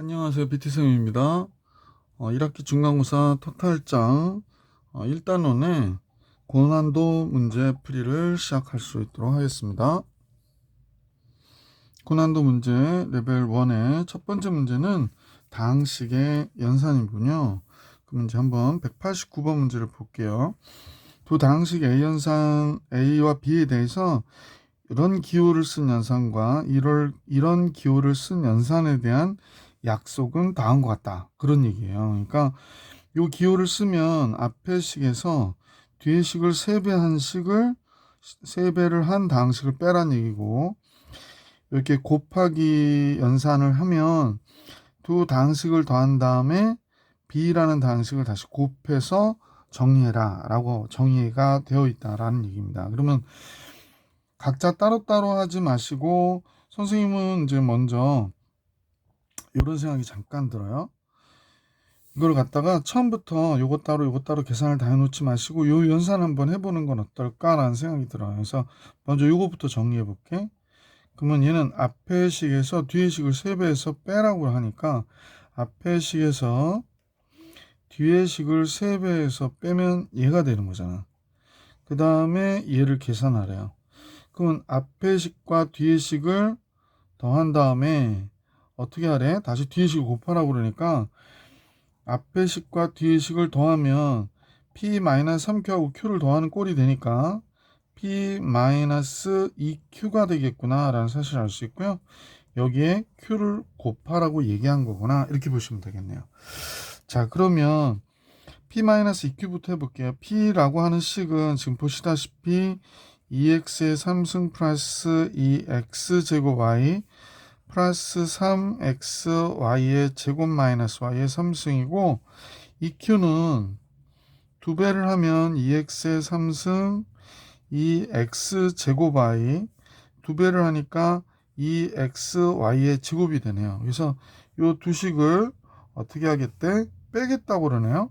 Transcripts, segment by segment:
안녕하세요. BT쌤입니다. 1학기 중간고사 토탈장 1단원의 고난도 문제 풀이를 시작할 수 있도록 하겠습니다. 고난도 문제 레벨 1의 첫 번째 문제는 다항식의 연산이군요. 그 문제 한번 189번 문제를 볼게요. 두 다항식 A 연산 A와 B에 대해서 이런 기호를 쓴 연산과 이런 기호를 쓴 연산에 대한 약속은 다음과 같다. 그런 얘기예요. 그러니까 이 기호를 쓰면 앞의 식에서 뒤의 식을 3배를 한 다항식을 빼란 얘기고, 이렇게 곱하기 연산을 하면 두 다항식을 더한 다음에 B라는 다항식을 다시 곱해서 정리해라 라고 정의가 되어 있다라는 얘기입니다. 그러면 각자 따로따로 하지 마시고, 선생님은 이제 먼저 이런 생각이 잠깐 들어요. 이걸 갖다가 처음부터 요것 따로 계산을 다 해놓지 마시고 요 연산 한번 해보는 건 어떨까라는 생각이 들어요. 그래서 먼저 요거부터 정리해 볼게. 그러면 얘는 앞의 식에서 뒤의 식을 3배해서 빼라고 하니까 앞의 식에서 뒤의 식을 3배해서 빼면 얘가 되는 거잖아. 그 다음에 얘를 계산하래요. 그러면 앞의 식과 뒤의 식을 더한 다음에 어떻게 하래? 다시 뒤의 식을 곱하라고 그러니까 앞의 식과 뒤의 식을 더하면 P-3Q하고 Q를 더하는 꼴이 되니까 P-2Q가 되겠구나 라는 사실을 알 수 있고요. 여기에 Q를 곱하라고 얘기한 거구나, 이렇게 보시면 되겠네요. 자, 그러면 P-2Q부터 해볼게요. P라고 하는 식은 지금 보시다시피 2x의 3승 플러스 2x제곱 y 플러스 3xy의 제곱 마이너스 y의 3승이고, 이 q는 2배를 하면 2x의 3승 2x제곱 y, 2배를 하니까 2xy의 제곱이 되네요. 그래서 이 두 식을 어떻게 하겠대? 빼겠다고 그러네요.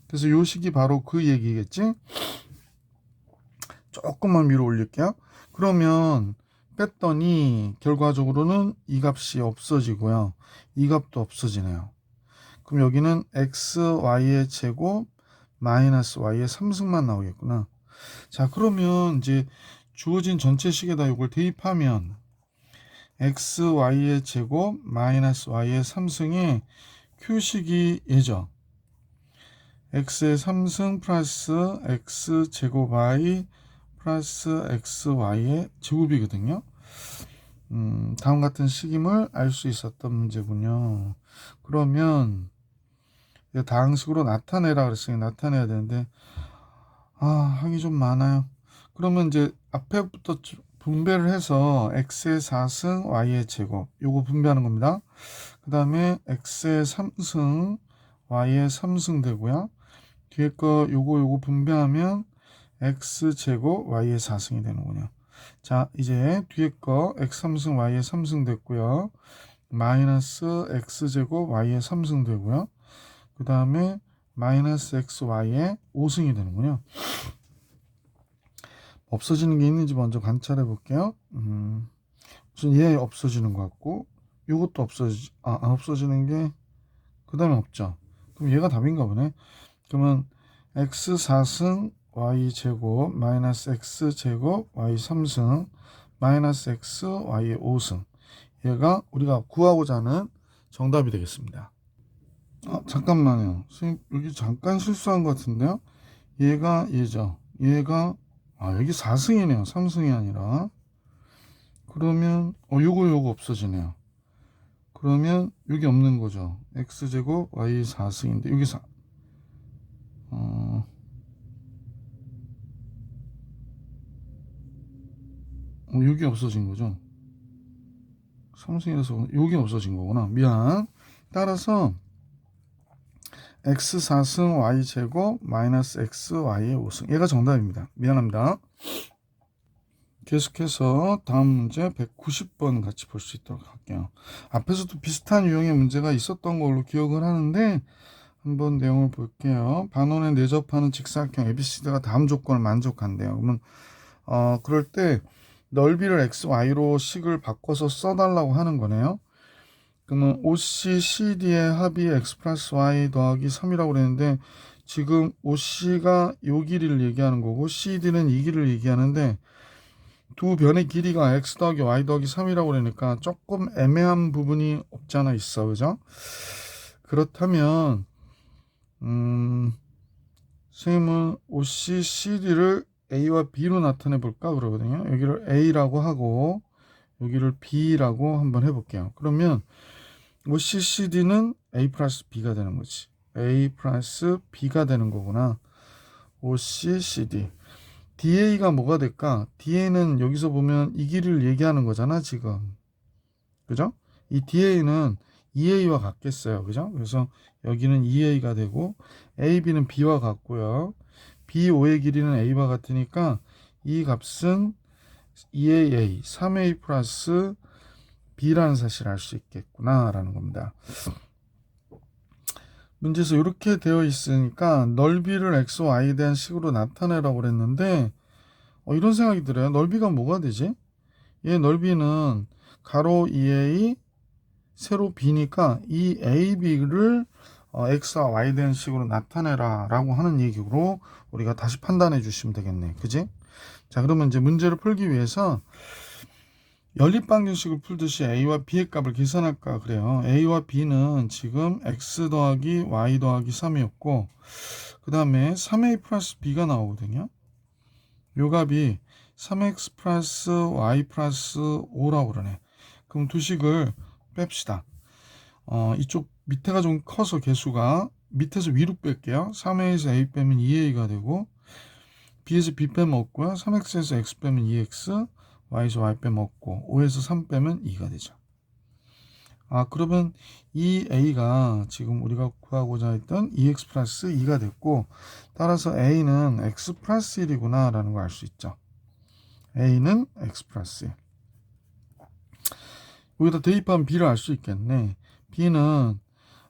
그래서 이 식이 바로 그 얘기겠지? 조금만 위로 올릴게요. 그러면 뺐더니 결과적으로는 이 값이 없어지고요. 이 값도 없어지네요. 그럼 여기는 xy의 제곱 마이너스 y의 3승만 나오겠구나. 자, 그러면 이제 주어진 전체 식에다 이걸 대입하면 xy의 제곱 마이너스 y의 3승에 q식이 얘죠. x의 3승 플러스 x제곱 y 플러스 xy의 제곱이거든요. 다음 같은 식임을 알 수 있었던 문제군요. 그러면 다항식으로 나타내라 그랬으니 나타내야 되는데 하기 좀 많아요. 그러면 이제 앞에부터 분배를 해서 x의 4승 y의 제곱 요거 분배하는 겁니다. 그 다음에 x의 3승 y의 3승 되고요. 뒤에 거 요거 분배하면 x제곱 y의 4승이 되는군요. 자, 이제 뒤에 거 x3승 y의 3승 됐고요. 마이너스 x제곱 y의 3승 되고요. 그 다음에 마이너스 xy의 5승이 되는군요. 없어지는 게 있는지 먼저 관찰해 볼게요. 우선 얘 없어지는 것 같고, 요것도 없어지는 게 그 다음에 없죠. 그럼 얘가 답인가 보네. 그러면 x4승 y제곱 마이너스 x제곱 y3승 마이너스 x y의 5승, 얘가 우리가 구하고자 하는 정답이 되겠습니다. 잠깐만요. 선생님 여기 잠깐 실수한 것 같은데요. 얘가 얘죠. 얘가 여기 4승이네요. 3승이 아니라. 그러면 요거 없어지네요. 그러면 여기 없는 거죠. x제곱 y 4승인데 여기 여기 없어진 거죠. 3승이라서 여기 없어진 거구나. 미안. 따라서 x4승 y제곱 마이너스 xy의 5승, 얘가 정답입니다. 미안합니다. 계속해서 다음 문제 190번 같이 볼 수 있도록 할게요. 앞에서도 비슷한 유형의 문제가 있었던 걸로 기억을 하는데 한번 내용을 볼게요. 반원에 내접하는 직사각형 ABCD가 다음 조건을 만족한대요. 그러면 그럴 때 넓이를 XY로 식을 바꿔서 써달라고 하는 거네요. 그러면 OC-CD의 합이 x 플러스 y 더하기 3이라고 그랬는데 지금 OC가 요 길이를 얘기하는 거고 CD는 이 길이를 얘기하는데 두 변의 길이가 x 더하기 y 더하기 3이라고 그러니까 조금 애매한 부분이 없지 않아 있어. 그죠? 그렇다면 선생님은 OC-CD를 A와 B로 나타내 볼까 그러거든요. 여기를 A라고 하고 여기를 B라고 한번 해볼게요. 그러면 OC-CD는 A 플러스 B가 되는 거지. A 플러스 B가 되는 거구나. OC-CD. DA가 뭐가 될까? DA는 여기서 보면 이 길이를 얘기하는 거잖아, 지금. 그죠? 이 DA는 EA와 같겠어요. 그죠? 그래서 여기는 EA가 되고 AB는 B와 같고요. BO의 길이는 A와 같으니까 이 값은 2AA, 3A 플러스 B라는 사실을 알 수 있겠구나 라는 겁니다. 문제에서 이렇게 되어 있으니까 넓이를 x, y에 대한 식으로 나타내라고 그랬는데 이런 생각이 들어요. 넓이가 뭐가 되지? 얘 넓이는 가로 2a, 세로 b니까 이 ab를 x와 y에 대한 식으로 나타내라 라고 하는 얘기로 우리가 다시 판단해 주시면 되겠네. 그지? 자, 그러면 이제 문제를 풀기 위해서 연립방정식을 풀듯이 a와 b의 값을 계산할까 그래요. a와 b는 지금 x 더하기 y 더하기 3이었고 그 다음에 3a 플러스 b가 나오거든요. 요 값이 3x 플러스 y 플러스 5라고 그러네. 그럼 두 식을 뺍시다. 이쪽 밑에가 좀 커서 개수가 밑에서 위로 뺄게요. 3a에서 a 빼면 2a가 되고 b에서 b 빼면 없고요. 3x에서 x 빼면 2x, y에서 y 빼면 없고 5에서 3 빼면 2가 되죠. 그러면 이 a가 지금 우리가 구하고자 했던 2x 플러스 2가 됐고 따라서 a는 x 플러스 1이구나 라는 걸 알 수 있죠. a는 x 플러스 1. 여기다 대입하면 b를 알 수 있겠네. b는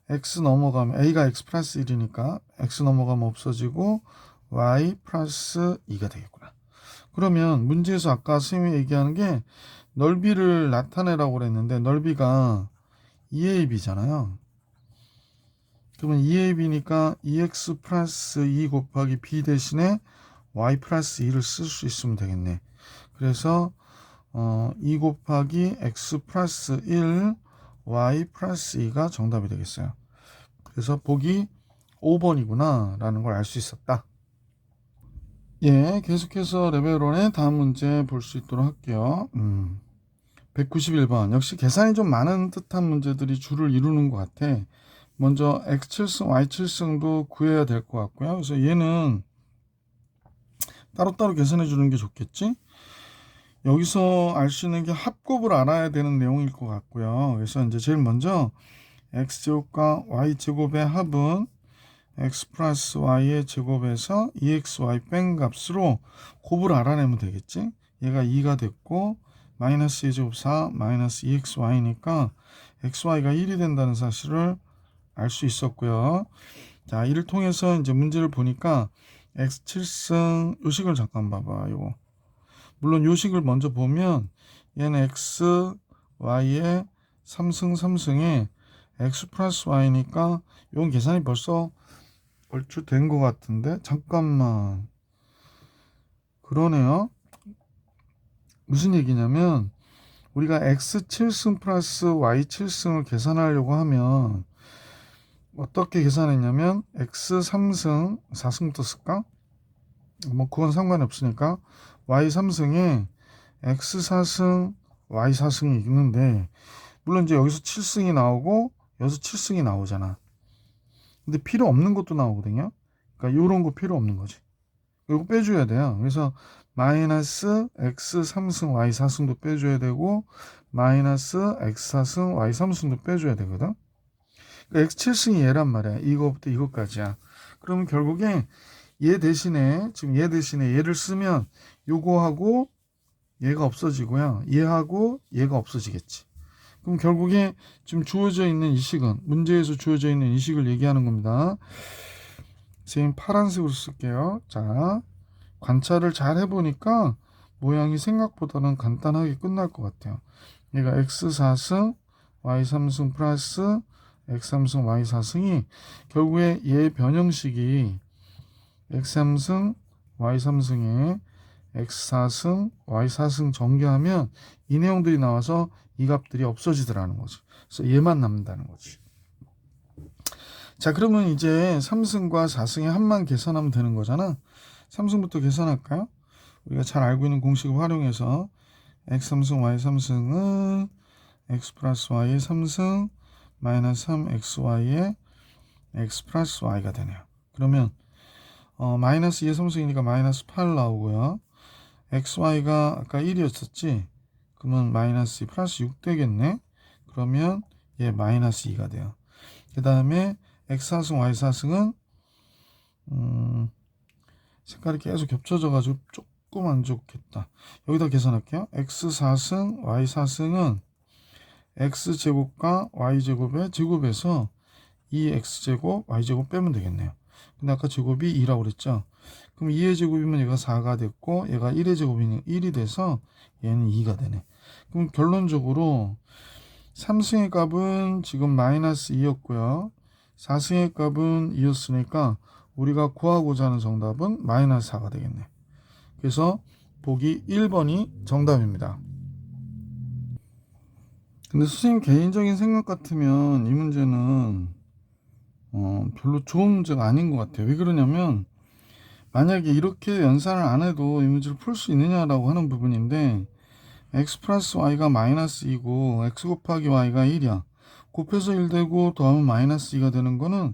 x 넘어가면 a가 x 플러스 1이니까 x 넘어가면 없어지고 y 플러스 2가 되겠구나. 그러면 문제에서 아까 선생님이 얘기하는 게 넓이를 나타내라고 그랬는데 넓이가 2ab잖아요. 그러면 2ab니까 2x 플러스 2 곱하기 b 대신에 y 플러스 2를 쓸 수 있으면 되겠네. 그래서 2 곱하기 x 플러스 1 y 플러스 2가 정답이 되겠어요. 그래서 보기 5번이구나 라는 걸 알 수 있었다. 예, 계속해서 레벨 1의 다음 문제 볼 수 있도록 할게요. 191번. 역시 계산이 좀 많은 듯한 문제들이 줄을 이루는 것 같아. 먼저 x7승, y7승도 구해야 될 것 같고요. 그래서 얘는 따로따로 계산해 주는 게 좋겠지? 여기서 알 수 있는 게 합곱을 알아야 되는 내용일 것 같고요. 그래서 이제 제일 먼저 x제곱과 y제곱의 합은 x 플러스 y의 제곱에서 2xy 뺀 값으로 곱을 알아내면 되겠지? 얘가 2가 됐고 마이너스 2제곱 4 마이너스 2xy니까 xy가 1이 된다는 사실을 알 수 있었고요. 자, 이를 통해서 이제 문제를 보니까 x7승 요식을 잠깐 봐봐. 요거 물론 요식을 먼저 보면 얘는 x y의 3승 3승에 x 플러스 y니까 이건 계산이 벌써 얼추 된 것 같은데 잠깐만. 그러네요. 무슨 얘기냐면 우리가 x7승 플러스 y7승을 계산하려고 하면 어떻게 계산했냐면 x3승 4승부터 쓸까? 뭐 그건 상관이 없으니까 y3승에 x4승 y4승이 있는데 물론 이제 여기서 7승이 나오고 여기서 7승이 나오잖아. 근데 필요 없는 것도 나오거든요. 그러니까 이런 거 필요 없는 거지. 이거 빼줘야 돼요. 그래서 마이너스 x3승 y4승도 빼줘야 되고 마이너스 x4승 y3승도 빼줘야 되거든. 그러니까 x7승이 얘란 말이야. 이거부터 이거까지야. 그러면 결국에 얘 대신에 지금 얘 대신에 얘를 쓰면 요거하고 얘가 없어지고요. 얘하고 얘가 없어지겠지. 그럼 결국에 지금 주어져 있는 이 식은 문제에서 주어져 있는 이 식을 얘기하는 겁니다. 선생님 파란색으로 쓸게요. 자, 관찰을 잘 해보니까 모양이 생각보다는 간단하게 끝날 것 같아요. 얘가 x4승 y3승 플러스 x3승 y4승이 결국에 얘 변형식이 x3승 y3승에 x4승 y4승 전개하면 이 내용들이 나와서 이 값들이 없어지더라는 거지. 그래서 얘만 남는다는 거지. 자, 그러면 이제 3승과 4승의 합만 계산하면 되는 거잖아. 3승부터 계산할까요? 우리가 잘 알고 있는 공식을 활용해서 x3승 y3승은 x 플러스 y의 3승 마이너스 3xy의 x 플러스 y가 되네요. 그러면 마이너스 2의 3승이니까 마이너스 8 나오고요. xy가 아까 1이었었지? 그러면 마이너스 2 플러스 6 되겠네. 그러면 얘 마이너스 2가 돼요. 그 다음에 x4승 y4승은 색깔이 계속 겹쳐져 가지고 조금 안 좋겠다. 여기다 계산할게요. x4승 y4승은 x제곱과 y제곱의 제곱에서 2x제곱 y제곱 빼면 되겠네요. 근데 아까 제곱이 2라고 그랬죠. 그럼 2의 제곱이면 얘가 4가 됐고 얘가 1의 제곱이면 1이 돼서 얘는 2가 되네. 그럼 결론적으로 3승의 값은 지금 마이너스 2였고요. 4승의 값은 2였으니까 우리가 구하고자 하는 정답은 마이너스 4가 되겠네. 그래서 보기 1번이 정답입니다. 근데 선생님 개인적인 생각 같으면 이 문제는 별로 좋은 문제가 아닌 것 같아요. 왜 그러냐면 만약에 이렇게 연산을 안 해도 이 문제를 풀 수 있느냐라고 하는 부분인데 x 플러스 y가 마이너스 2고 x 곱하기 y가 1이야. 곱해서 1 되고 더하면 마이너스 2가 되는 거는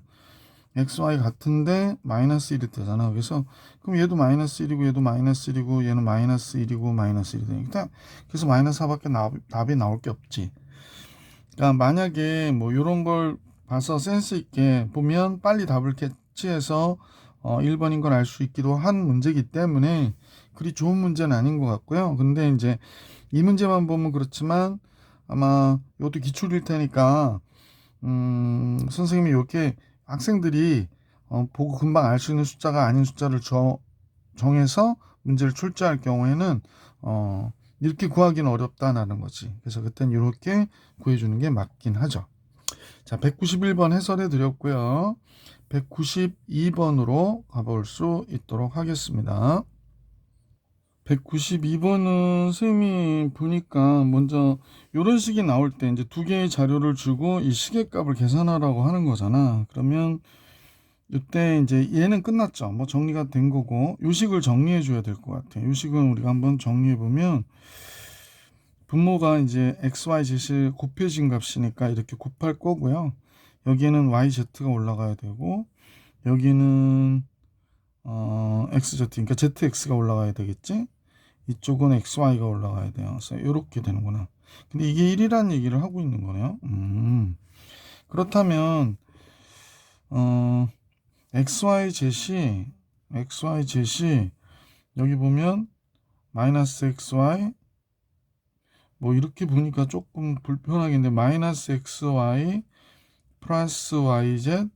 x, y 같은데 마이너스 1이 되잖아. 그래서 그럼 얘도 마이너스 1이고 얘도 마이너스 1이고 얘는 마이너스 1이고 마이너스 1이 되니까 그래서 마이너스 4밖에 답이 나올 게 없지. 그러니까 만약에 뭐 이런 걸 봐서 센스 있게 보면 빨리 답을 캐치해서 1번인 걸 알 수 있기도 한 문제이기 때문에 그리 좋은 문제는 아닌 것 같고요. 근데 이제 이 문제만 보면 그렇지만 아마 이것도 기출일 테니까 선생님이 이렇게 학생들이 보고 금방 알 수 있는 숫자가 아닌 숫자를 정해서 문제를 출제할 경우에는 이렇게 구하기는 어렵다는 거지. 그래서 그땐 이렇게 구해주는 게 맞긴 하죠. 자, 191번 해설해 드렸고요. 192번으로 가볼 수 있도록 하겠습니다. 192번은 선생님이 보니까 먼저 이런 식이 나올 때 이제 두 개의 자료를 주고 이 시계값을 계산하라고 하는 거잖아. 그러면 이때 이제 얘는 끝났죠. 뭐 정리가 된 거고 요 식을 정리해 줘야 될 것 같아. 요 식은 우리가 한번 정리해 보면 분모가 이제 x, y, z를 곱해진 값이니까 이렇게 곱할 거고요. 여기에는 y, z가 올라가야 되고 여기는 x, z 그러니까 z, x가 올라가야 되겠지. 이쪽은 x, y가 올라가야 돼요. 그래서 이렇게 되는구나. 근데 이게 1이라는 얘기를 하고 있는 거네요. 그렇다면 xy zet이 여기 보면 마이너스 xy 뭐 이렇게 보니까 조금 불편하겠는데 마이너스 xy 플러스 yz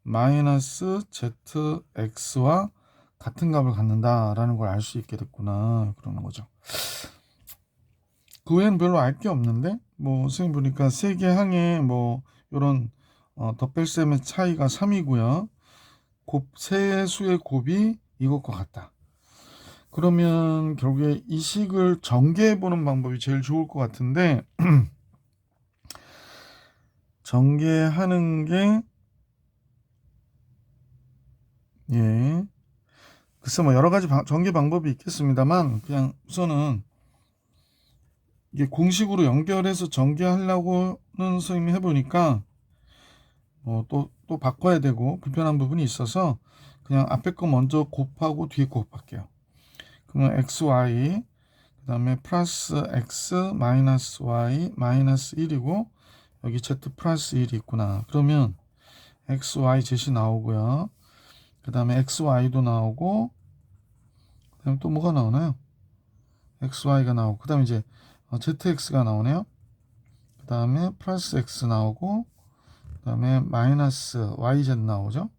마이너스 zx와 같은 값을 갖는다라는 걸 알 수 있게 됐구나 그러는 거죠. 그 외에는 별로 알 게 없는데 뭐 선생님 보니까 세 개 항에 뭐 이런 덧뺄셈의 차이가 3이고요. 세 수의 곱이 이것과 같다. 그러면 결국에 이 식을 전개해 보는 방법이 제일 좋을 것 같은데 전개하는 게 글쎄 뭐 여러 가지 전개 방법이 있겠습니다만 그냥 우선은 이게 공식으로 연결해서 전개하려고는 선생님이 해보니까 또 바꿔야 되고 불편한 부분이 있어서 그냥 앞에 거 먼저 곱하고 뒤에 거 곱할게요. 그러면 xy 그 다음에 플러스 x 마이너스 y 마이너스 1이고 여기 z 플러스 1이 있구나. 그러면 xy zet이 나오고요. 그 다음에 xy도 나오고 그 다음에 또 뭐가 나오나요? xy가 나오고 그 다음에 이제 zx가 나오네요. 그 다음에 플러스 x 나오고 그 다음에 마이너스 yz 나오죠.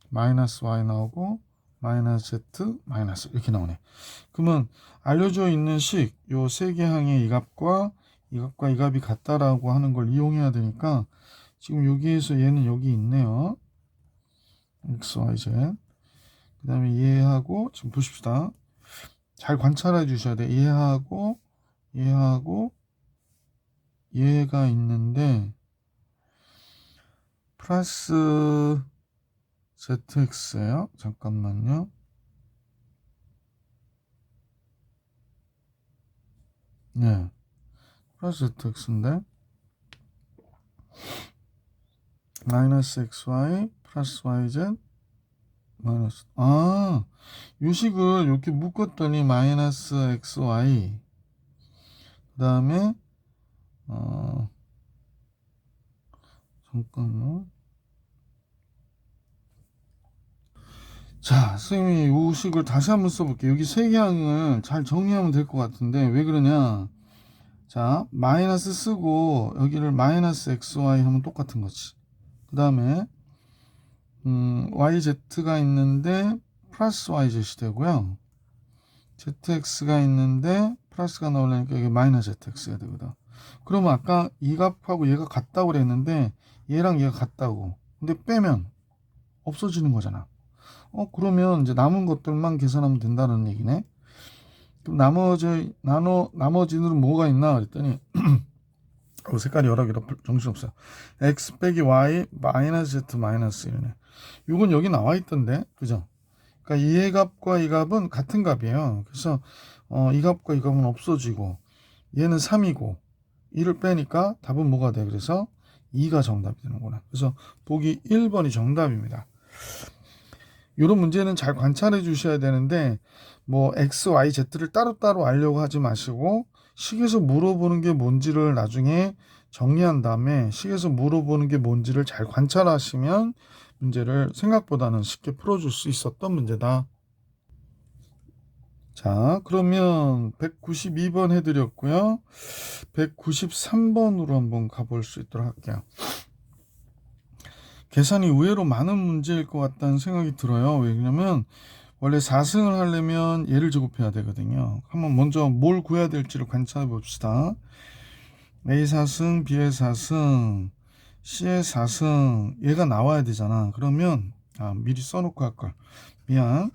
마이너스 y 나오고 마이너스 z 마이너스 이렇게 나오네. 그러면 알려져 있는 식 요 세 개 항의 이 값과 이 값과 이 값이 같다라고 하는 걸 이용해야 되니까 지금 여기에서 얘는 여기 있네요. x, y, z. 그 다음에 얘하고 지금 보십시다. 잘 관찰해 주셔야 돼. 얘하고 얘가 있는데 플러스 zx예요. 잠깐만요. 네, 플러스 zx인데 마이너스 xy 플러스 yz 마이너스 요 식을 이렇게 묶었더니 마이너스 xy 그 다음에 잠깐만. 자, 선생님이 요 식을 다시 한번 써볼게요. 여기 세 개항을 잘 정리하면 될 것 같은데 왜 그러냐. 자, 마이너스 쓰고 여기를 마이너스 xy 하면 똑같은 거지. 그 다음에 yz가 있는데 플러스 yz이 되고요. zx가 있는데 플러스가 나오려니까 이게 마이너스 zx가 되거든. 그러면 아까 이 값하고 얘가 같다고 그랬는데 얘랑 얘가 같다고. 근데 빼면 없어지는 거잖아. 그러면 이제 남은 것들만 계산하면 된다는 얘기네. 그럼 나머지는 뭐가 있나 그랬더니 색깔이 여러 개라 정신없어요. x 빼기 y 마이너스 z 마이너스 1이네. 이건 여기 나와 있던데, 그죠? 그러니까 이 값과 이 값은 같은 값이에요. 그래서 이 값과 이 값은 없어지고 얘는 3이고 1을 빼니까 답은 뭐가 돼? 그래서 2가 정답이 되는구나. 그래서 보기 1번이 정답입니다. 이런 문제는 잘 관찰해 주셔야 되는데 뭐 x, y, z를 따로따로 알려고 하지 마시고 식에서 물어보는 게 뭔지를 나중에 정리한 다음에 식에서 물어보는 게 뭔지를 잘 관찰하시면 문제를 생각보다는 쉽게 풀어줄 수 있었던 문제다. 자, 그러면 192번 해드렸고요. 193번으로 한번 가볼 수 있도록 할게요. 계산이 의외로 많은 문제일 것 같다는 생각이 들어요. 왜냐면 원래 4승을 하려면 얘를 제곱해야 되거든요. 한번 먼저 뭘 구해야 될지를 관찰해 봅시다. A 4승, B의 4승, C의 4승 얘가 나와야 되잖아. 그러면 미리 써놓고 할걸. 미안.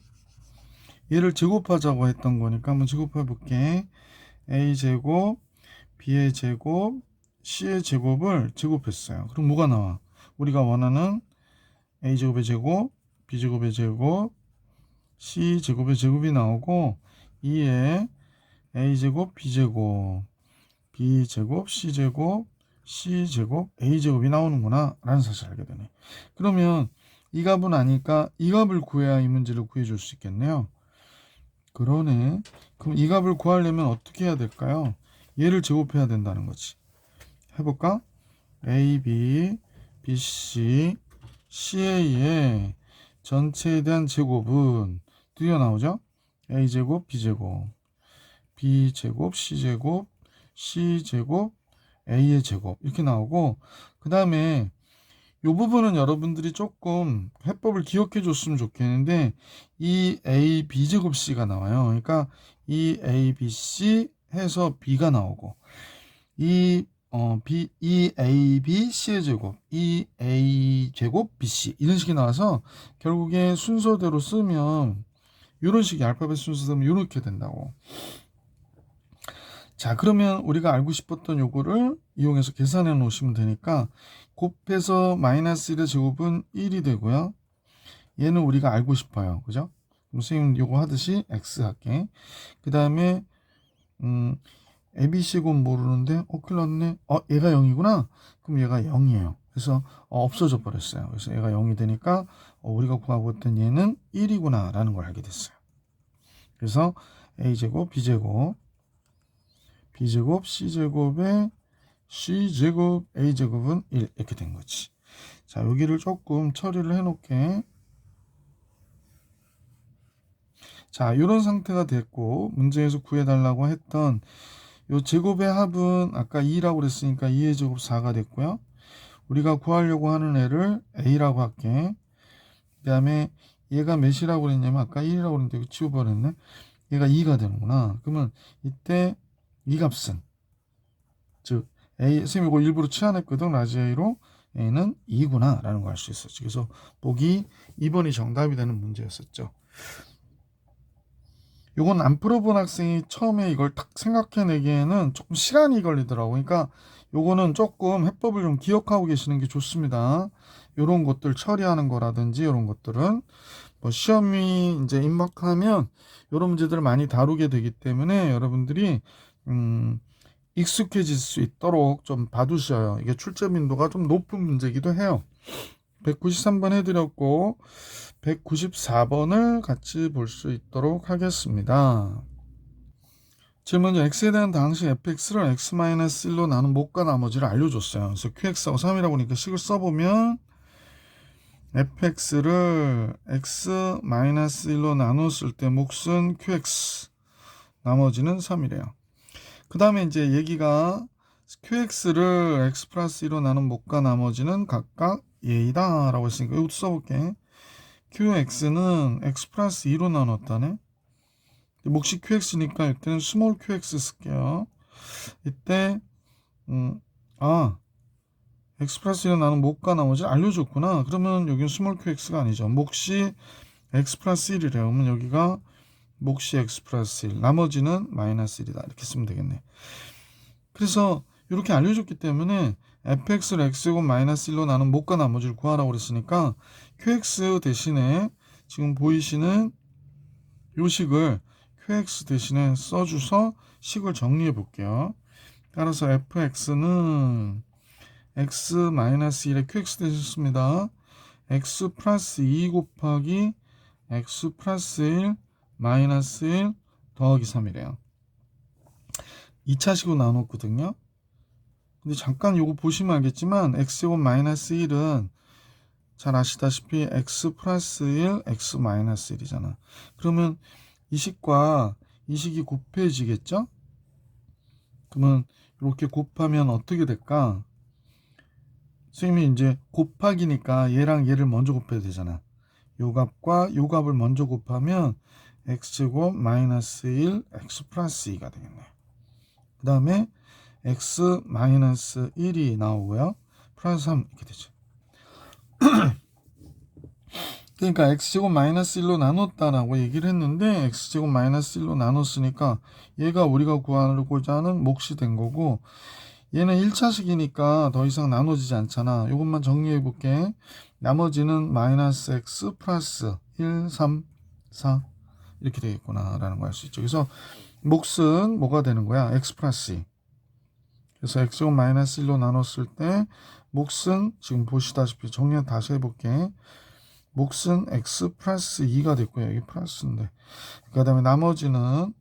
얘를 제곱하자고 했던 거니까 한번 제곱해 볼게. A 제곱, B의 제곱, C의 제곱을 제곱했어요. 그럼 뭐가 나와? 우리가 원하는 A제곱의 제곱, B제곱의 제곱, C제곱의 제곱이 나오고 2에 A제곱, B제곱, B제곱, C제곱, C제곱, A제곱이 나오는구나 라는 사실을 알게 되네. 그러면 이 값은 아니까 이 값을 구해야 이 문제를 구해줄 수 있겠네요. 그러네. 그럼 이 값을 구하려면 어떻게 해야 될까요? 얘를 제곱해야 된다는 거지. 해볼까? A, B, B, C, CA의 전체에 대한 제곱은 드디어 나오죠? A제곱, B제곱, B제곱, C제곱, C제곱, A의 제곱 이렇게 나오고 그 다음에 이 부분은 여러분들이 조금 해법을 기억해 줬으면 좋겠는데 이 A, B제곱 C가 나와요. 그러니까 이 A, B, C 해서 B가 나오고 이 A, B, C의 제곱, 이 A 제곱, B, C 이런 식이 나와서 결국에 순서대로 쓰면 이런 식의 알파벳 순서대로 이렇게 된다고. 자, 그러면 우리가 알고 싶었던 요거를 이용해서 계산해 놓으시면 되니까 곱해서 마이너스 1의 제곱은 1이 되고요. 얘는 우리가 알고 싶어요. 그죠? 그럼 선생님 요거 하듯이 x 할게. 그 다음에 ABC 곱 모르는데 큰일 났네. 얘가 0이구나. 그럼 얘가 0이에요. 그래서 없어져 버렸어요. 그래서 얘가 0이 되니까 우리가 구하고 있던 얘는 1이구나 라는 걸 알게 됐어요. 그래서 A제곱, B제곱, B제곱, C제곱에 C제곱, A제곱은 1 이렇게 된 거지. 자, 여기를 조금 처리를 해놓게. 자, 이런 상태가 됐고 문제에서 구해달라고 했던 요 제곱의 합은 아까 2라고 그랬으니까 2의 제곱 4가 됐고요. 우리가 구하려고 하는 애를 A라고 할게. 그 다음에 얘가 몇이라고 그랬냐면 아까 1이라고 그랬는데 이거 지워버렸네. 얘가 2가 되는구나. 그러면 이때 이 값은 즉 A, 선생님 이거 일부러 치환했거든. 라지 A로 A는 2구나 라는 걸 알 수 있었죠. 그래서 보기 2번이 정답이 되는 문제였었죠. 요건 안 풀어본 학생이 처음에 이걸 딱 생각해내기에는 조금 시간이 걸리더라고. 그러니까 요거는 조금 해법을 좀 기억하고 계시는 게 좋습니다. 요런 것들 처리하는 거라든지 요런 것들은 뭐 시험이 이제 임박하면 요런 문제들을 많이 다루게 되기 때문에 여러분들이 익숙해질 수 있도록 좀 봐두셔요. 이게 출제 빈도가 좀 높은 문제이기도 해요. 193번 해드렸고 194번을 같이 볼 수 있도록 하겠습니다. 질문은 x에 대한 당식 fx를 x-1로 나눈 목과 나머지를 알려줬어요. 그래서 qx하고 3이라고 하니까 식을 써보면 fx를 x-1로 나눴을 때 몫은 qx, 나머지는 3이래요. 그 다음에 이제 얘기가 qx를 x 플러스 1로 나눈 목과 나머지는 각각 예이다 라고 했으니까 이것도 써볼게. qx는 x 플러스 2로 나눴다네. 몫이 qx니까 이때는 스몰 qx 쓸게요. 이때 x 플러스 1로 나눈 목과 나머지 알려줬구나. 그러면 여기는 스몰 qx가 아니죠. 몫이 x 플러스 1이래요. 그러면 여기가 몫이 x 플러스 1, 나머지는 마이너스 1이다. 이렇게 쓰면 되겠네. 그래서 이렇게 알려줬기 때문에 fx를 x제곱 마이너스 1로 나눈 목과 나머지를 구하라고 그랬으니까 qx 대신에 지금 보이시는 요 식을 qx 대신에 써줘서 식을 정리해 볼게요. 따라서 fx는 x-1에 qx 대신습니다. x 플러스 2 곱하기 x 플러스 1 마이너스 1 더하기 3이래요. 2차식으로 나눴거든요. 근데 잠깐 요거 보시면 알겠지만 x제곱 마이너스 1은 잘 아시다시피 x 플러스 1, x 마이너스 1이잖아. 그러면 이 식과 이 식이 곱해지겠죠? 그러면 이렇게 곱하면 어떻게 될까? 선생님이 이제 곱하기니까 얘랑 얘를 먼저 곱해야 되잖아. 요 값과 요 값을 먼저 곱하면 x제곱 마이너스 1, x 플러스 2가 되겠네. 그 다음에 x 마이너스 1이 나오고요. 플러스 3 이렇게 되죠. 그러니까 x제곱 마이너스 1로 나눴다라고 얘기를 했는데 x제곱 마이너스 1로 나눴으니까 얘가 우리가 구하고자 하는 몫이 된 거고 얘는 1차식이니까 더 이상 나눠지지 않잖아. 이것만 정리해 볼게. 나머지는 마이너스 x 플러스 1, 3, 4 이렇게 되겠구나 라는 걸 알 수 있죠. 그래서 몫은 뭐가 되는 거야? x 플러스 2. 그래서 x제곱 마이너스 1로 나눴을 때 몫은 지금 보시다시피 정리 다시 해볼게. 몫은 x 플러스 2가 됐고요. 여기 플러스인데. 그 다음에 나머지는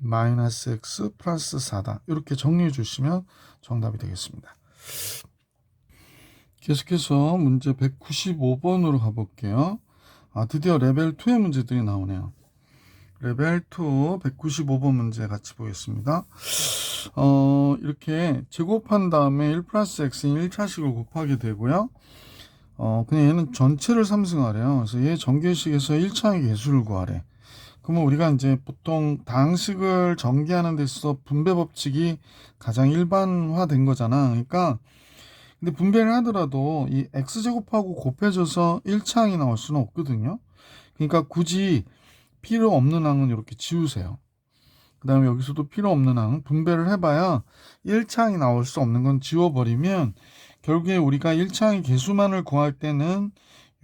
마이너스 x 플러스 4다. 이렇게 정리해 주시면 정답이 되겠습니다. 계속해서 문제 195번으로 가볼게요. 드디어 레벨 2의 문제들이 나오네요. 레벨 2 195번 문제 같이 보겠습니다. 이렇게 제곱한 다음에 1 플러스 x인 1차식을 곱하게 되고요. 그냥 얘는 전체를 삼승하래요. 그래서 얘 전개식에서 1차의 개수를 구하래. 그러면 우리가 이제 보통 다항식을 전개하는 데 있어서 분배 법칙이 가장 일반화된 거잖아. 그러니까 근데 분배를 하더라도 이 x제곱하고 곱해져서 1차항이 나올 수는 없거든요. 그러니까 굳이 필요 없는 항은 이렇게 지우세요. 그 다음에 여기서도 필요 없는 항 분배를 해봐야 1차항이 나올 수 없는 건 지워버리면 결국에 우리가 1차항의 개수만을 구할 때는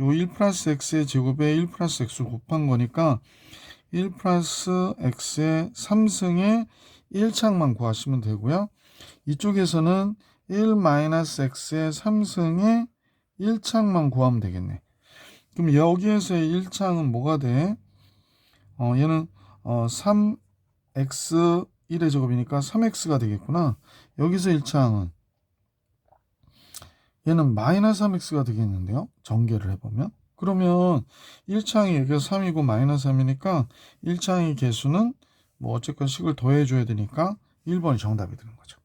요 1 플러스 x의 제곱에 1 플러스 x를 곱한 거니까 1 플러스 x의 3승의 1차항만 구하시면 되고요. 이쪽에서는 1 마이너스 x의 3승의 1차항만 구하면 되겠네. 그럼 여기에서의 1차항은 뭐가 돼? 얘는 3x 1의 제곱이니까 3x가 되겠구나. 여기서 1차항은 얘는 마이너스 3x가 되겠는데요. 전개를 해보면. 그러면 1차항이 여기가 3이고 마이너스 3이니까 1차항의 개수는 뭐 어쨌건 식을 더해줘야 되니까 1번이 정답이 되는 거죠.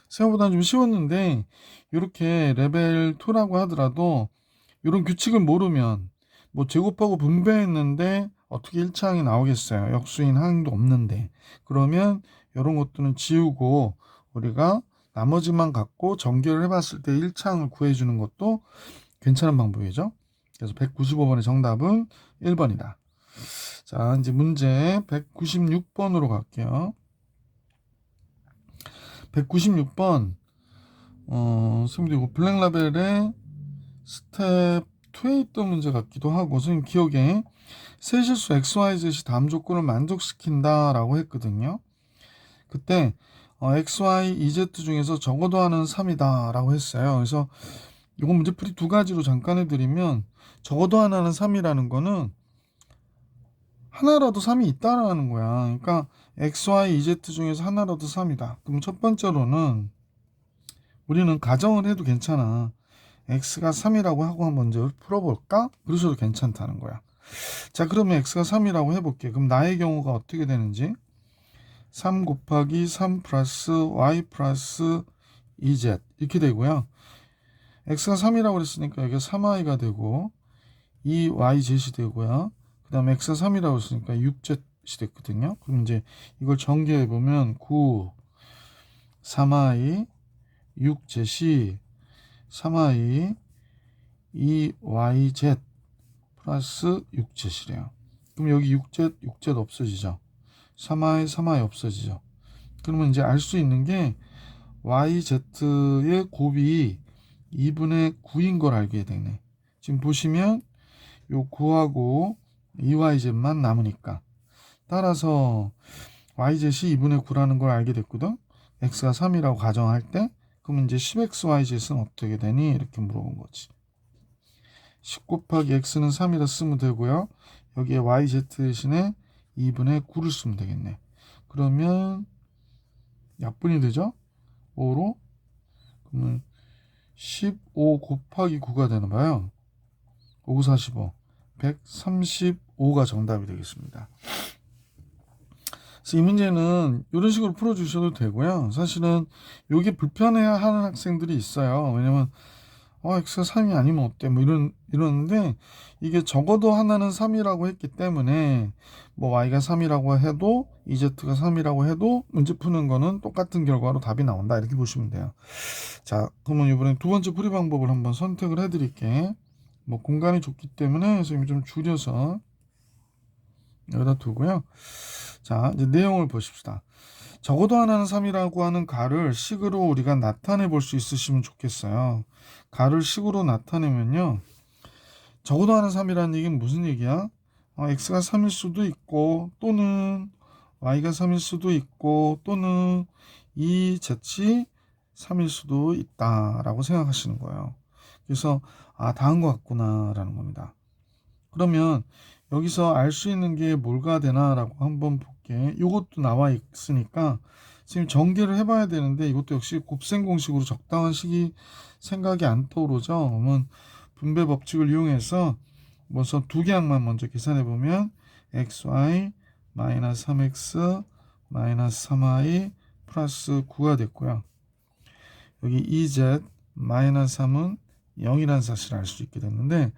생각보다는 좀 쉬웠는데 이렇게 레벨 2라고 하더라도 이런 규칙을 모르면 뭐 제곱하고 분배했는데 어떻게 1차항이 나오겠어요. 역수인 항도 없는데. 그러면 이런 것들은 지우고 우리가 나머지만 갖고 전개를 해봤을 때 1차항을 구해주는 것도 괜찮은 방법이죠. 그래서 195번의 정답은 1번이다. 자, 이제 문제 196번으로 갈게요. 196번, 선생님, 이거 블랙라벨의 스텝 2에 있던 문제 같기도 하고, 선생님 기억에 세실수 XYZ이 다음 조건을 만족시킨다 라고 했거든요. 그때 X, Y, EZ 중에서 적어도 하는 3이다 라고 했어요. 그래서 이거 문제풀이 두 가지로 잠깐 해드리면, 적어도 하나는 3이라는 거는 하나라도 3이 있다라는 거야. 그러니까 X, Y, EZ 중에서 하나라도 3이다. 그럼 첫 번째로는 우리는 가정을 해도 괜찮아. X가 3이라고 하고 한번 먼저 풀어볼까? 그러셔도 괜찮다는 거야. 자, 그러면 X가 3이라고 해볼게. 그럼 나의 경우가 어떻게 되는지 3 곱하기 3 플러스 Y 플러스 EZ 이렇게 되고요. X가 3이라고 그랬으니까 여기가 3Y가 되고 2YZ이 되고요. 그 다음에 X가 3이라고 했으니까 6Z이 됐거든요. 그럼 이제 이걸 전개해보면 9, 3Y, 6Z이 3Y, 2YZ 플러스 6Z이래요. 그럼 여기 6Z 없어지죠. 3Y, 3Y 없어지죠. 그러면 이제 알 수 있는 게 YZ의 곱이 2분의 9인 걸 알게 되네. 지금 보시면 요 9하고 2YZ만 남으니까. 따라서 YZ이 2분의 9라는 걸 알게 됐거든. X가 3이라고 가정할 때 그러면 이제 10XYZ는 어떻게 되니? 이렇게 물어본 거지. 10 곱하기 X는 3이라 쓰면 되고요. 여기에 YZ 대신에 2분의 9를 쓰면 되겠네. 그러면 약분이 되죠? 5로 그러면 15 곱하기 9가 되나 봐요. 5, 45 135가 정답이 되겠습니다. 그래서 이 문제는 이런 식으로 풀어주셔도 되고요. 사실은 이게 불편해하는 학생들이 있어요. 왜냐면 X가 3이 아니면 어때? 뭐 이러는데 이게 적어도 하나는 3이라고 했기 때문에 뭐 Y가 3이라고 해도 EZ가 3이라고 해도 문제 푸는 거는 똑같은 결과로 답이 나온다. 이렇게 보시면 돼요. 자, 그러면 이번엔 두 번째 풀이 방법을 한번 선택을 해드릴게. 뭐 공간이 좁기 때문에 선생님이 좀 줄여서 여기다 두고요. 자, 이제 내용을 보십시다. 적어도 하나는 3이라고 하는 가를 식으로 우리가 나타내 볼 수 있으시면 좋겠어요. 가를 식으로 나타내면요. 적어도 하나는 3이라는 얘기는 무슨 얘기야? X가 3일 수도 있고 또는 Y가 3일 수도 있고 또는 이 Z이 3일 수도 있다라고 생각하시는 거예요. 그래서 다 한 것 같구나 라는 겁니다. 그러면 여기서 알 수 있는 게 뭐가 되나라고 한번 볼게. 이것도 나와 있으니까 지금 전개를 해봐야 되는데 이것도 역시 곱셈 공식으로 적당한 식이 생각이 안 떠오르죠. 그러면 분배 법칙을 이용해서 먼저 두 개항만 먼저 계산해 보면 xy 마이너스 3x 마이너스 3y 플러스 9가 됐고요. 여기 2z 마이너스 3은 0이라는 사실을 알 수 있게 됐는데,